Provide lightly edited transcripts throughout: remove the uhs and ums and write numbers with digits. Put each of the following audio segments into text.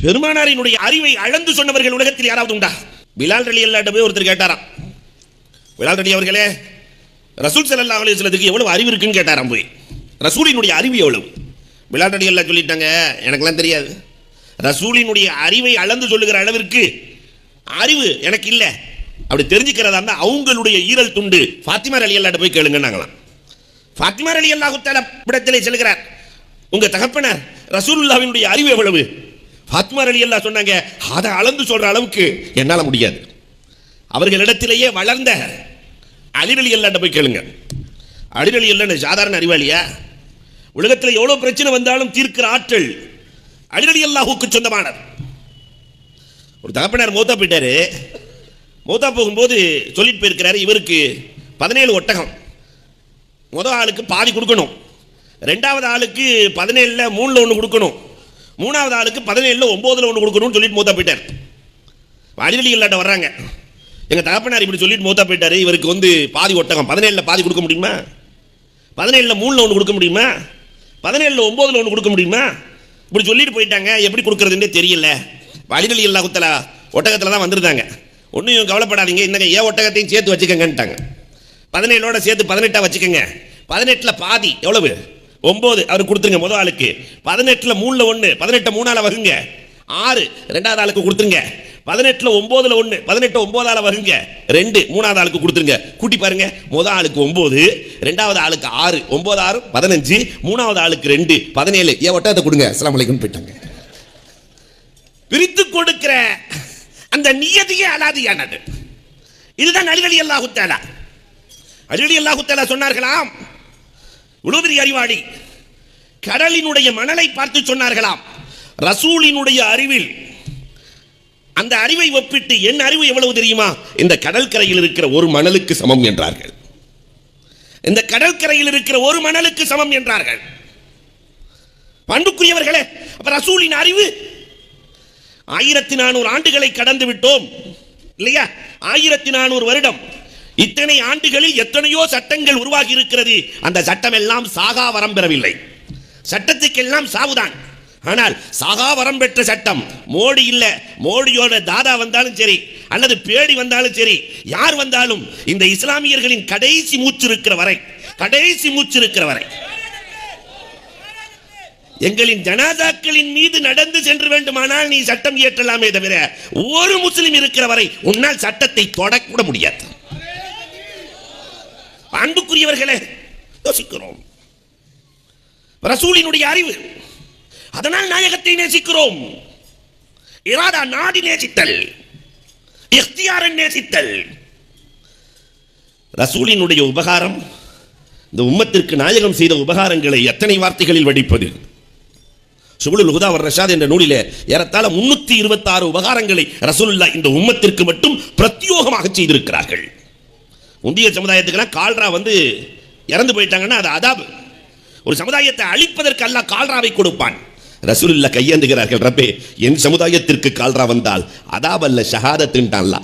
பெருமானாரினுடைய அறிவை அளந்து சொன்னவர்கள் உலகத்தில் யாராவது உண்டா? பிலால் ரலியல்லாஹு போய் ஒருத்தர் கேட்டாராம், பிலால் ரலி அவர்களே, ரசூல் ஸல்லல்லாஹு அலைஹி வஸல்லத்துக்கு எவ்வளவு அறிவு இருக்குன்னு கேட்டாராம். போய் ரசூலினுடைய அறிவு எவ்வளவு? பிலால் ரலியல்லாஹு சொல்லிட்டாங்க, எனக்கெல்லாம் தெரியாது, ரசூலினுடைய அறிவை அளந்து சொல்லுகிற அளவிற்கு அறிவு எனக்கு இல்லை. அப்படி தெரிஞ்சுக்கிறதா இருந்தால் அவங்களுடைய ஈரல் துண்டு ஃபாத்திமா ரலியல்லாஹு போய் கேளுங்கன்னாங்களாம். ஃபாத்திமா ரலியல்லாஹு தஆலா இடத்திலே செல்கிறார், உங்க தகப்பனார் ரசூலுல்லாஹ்வினுடைய அறிவு எவ்வளவு? ஃபாத்திமா ரலியல்லாஹு சொன்னாங்க, அதை அளந்து சொல்ற அளவுக்கு என்னால் முடியாது. அவர்களிடத்திலேயே வளர்ந்த அலி ரலியல்லாஹு போய் கேளுங்க. அலி ரலியல்லாஹு சாதாரண அறிவாளியா? உலகத்தில் எவ்வளவு பிரச்சனை வந்தாலும் தீர்க்கிற ஆற்றல் அலி ரலியல்லாஹுக்கு சொந்தமானது. ஒரு தகப்பனார் மௌத்தா போயிட்டாரு. மௌத்தா போகும்போது சொல்லிட்டு போயிருக்கிறாரு, இவருக்கு 17 ஒட்டகம், முதல் ஆளுக்கு பாதி கொடுக்கணும், ரெண்டாவது ஆளுக்கு 17ல் 3ல் 1 கொடுக்கணும், மூணாவது ஆளுக்கு 17ல் 9ல் 1 கொடுக்கணும்னு சொல்லிட்டு மௌத்தா போயிட்டார். அலி ரலியல்லாஹு வர்றாங்க, எங்கள் தகப்பனார் இப்படி சொல்லிட்டு மௌத்தா போயிட்டாரு, இவருக்கு பாதி ஒட்டகம், 17ல் பாதி கொடுக்க முடியுமா? 17ல் 3ல் 1 கொடுக்க முடியுமா? 17ல் 9ல் 1 கொடுக்க முடியுமா? இப்படி சொல்லிட்டு போயிட்டாங்க, எப்படி கொடுக்குறதுன்னே தெரியல. அலி ரலியல்லாஹு தஆலா ஒட்டகத்தில் தான் வந்துருந்தாங்க. ஒன்றும் கவலைப்படாதீங்க, இந்த ஏன் ஒட்டகத்தையும் சேர்த்து வச்சுக்கங்கன்ட்டாங்க. 17ஓட சேர்த்து 18 வச்சுக்கோங்க. 18ல் பாதி எவ்வளவு? 9 அவருக்கு கொடுத்துருங்க முதல் ஆளுக்கு. 18ல் 3ல் 1, 18 3ஆல் வகுங்க 6, ரெண்டாவது ஆளுக்கு கொடுத்துருங்க. 18ல் 9ல் 1, 18 9ஆல் வகுங்க 2, மூணாவது ஆளுக்கு கொடுத்துருங்க. கூட்டி பாருங்க, முதல் ஆளுக்கு 9, ரெண்டாவது ஆளுக்கு 6, 9 6 15, மூணாவது ஆளுக்கு 2 17. ஏன் ஒட்டகத்தை கொடுங்க, அஸ்ஸலாமு அலைக்கும் போயிட்டாங்க. பிரித்து கொடுக்கிற அந்த நியதியே அலாதியானது. இதுதான் அலி ரலியல்லாஹு தஆலா. அலி ரலியல்லாஹு தஆலா சொன்னார்களாம், இவ்வளவு பெரிய அறிவாளி, கடலினுடைய மணலை பார்த்து சொன்னார்களாம், ரசூலினுடைய அறிவில் அந்த அறிவை ஒப்பிட்டு என் அறிவு எவ்வளவு தெரியுமா? இந்த கடற்கரையில் இருக்கிற ஒரு மணலுக்கு சமம் என்றார்கள். இந்த கடற்கரையில் இருக்கிற ஒரு மணலுக்கு சமம் என்றார்கள். பண்புக்குரியவர்களே, அப்ப ரசூலின் அறிவு 1400 ஆண்டுகளை கடந்து விட்டோம் இல்லையா? 1400 வருடம். இத்தனை ஆண்டுகளில் எத்தனையோ சட்டங்கள் உருவாகி இருக்கிறது. அந்த சட்டம் எல்லாம் சாகா வரம் பெறவில்லை. சட்டத்துக்கெல்லாம் சாவுதான். ஆனால் சாகா வரம் பெற்ற சட்டம் மோடி இல்ல, மோடியோட தாதா வந்தாலும் சரி அல்லது பேடி வந்தாலும் சரி, யார் வந்தாலும் இந்த இஸ்லாமியர்களின் கடைசி மூச்சு இருக்கிற வரை எங்களின் ஜனாதாக்களின் மீது நடந்து சென்று வேண்டுமானால் நீ சட்டம் இயற்றலாமே தவிர ஒரு முஸ்லிம் இருக்கிற வரை உன்னால் சட்டத்தை தொடக்கூட முடியாது. அன்புக்குரியவர்களே, யோசிக்கிறோம். ரசூலினுடைய அறிவு, அதனால் நாயகத்தை நேசிக்கிறோம். இராதா நாடி நேசித்தல், இக்தியாரன் நேசித்தல். ரசூலினுடைய உபகாரம், இந்த உம்மத்திற்கு நாயகம் செய்த உபகாரங்களை எத்தனை வார்த்தைகளில் வடிப்பது? சுபுலுல் ஹுதா வர் ரஷாத் என்ற நூலிலே ஏறத்தாழ 326 உபகாரங்களை ரசூலுல்லாஹ் இந்த உம்மத்திற்கு மட்டும் பிரத்யோகமாக செய்திருக்கிறார்கள். முந்தைய சமுதாயத்துக்கெல்லாம் கால்ரா இறந்து போயிட்டாங்கன்னா அது அதாப். ஒரு சமுதாயத்தை அழிப்பதற்கு அல்லாஹ் கால்ராவை கொடுப்பான். ரசூலுல்லாஹ் கையேந்துகிறார்கள், ரப்பே என் சமுதாயத்திற்கு கால்ரா வந்தால் அதாப் அல்ல ஷஹாதத்துன்ட்டான்ல.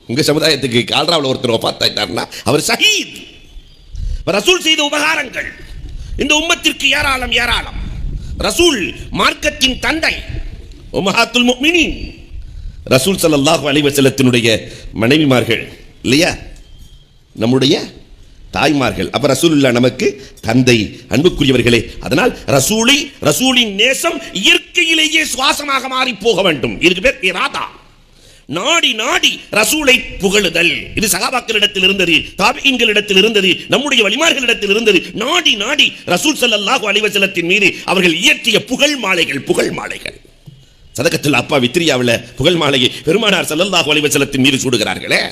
உங்க சமுதாயத்துக்கு கால்ராவில் ஒருத்தர் வஃபாத்தாயிட்டார்னா அவர் ஷஹீத். ரசூல் செய்த உபகாரங்கள் இந்த உம்மத்திற்கு ஏராளம் ஏராளம். ரசூல் மார்க்கத்தின் தந்தை, உம்மஹாத்துல் முஃமினீன். ரசூல் ஸல்லல்லாஹு அலைஹி வஸல்லத்தினுடைய மனைவிமார்கள் இல்லையா, நம்முடைய தாய்மார்கள். அப்ப ரசூலுல்லாஹ் நமக்கு தந்தை. அன்புக்குரியவர்களே, அதனால் ரசூலின் நேசம் இயற்கையிலேயே சுவாசமாக மாறி போக வேண்டும். இதுக்கு பேர் இராதா. நாடி நாடி ரசூலை புகழுதல். இது சஹாபாக்களிடத்தில் இருந்தது, தாபீன்களிடத்தில் இருந்தது, நம்முடைய வலிமார்களிடத்தில் இருந்தது. நாடி நாடி ரசூல் ஸல்லல்லாஹு அலைஹி வஸல்லத்தின் மீது அவர்கள் இயற்றிய புகழ் மாலைகள். சதகத்துல் அப்பா வித்ரியாவில் புகழ் மாலையை பெருமானார் ஸல்லல்லாஹு அலைஹி வஸல்லத்தின் மீது சூடுகிறார்களே.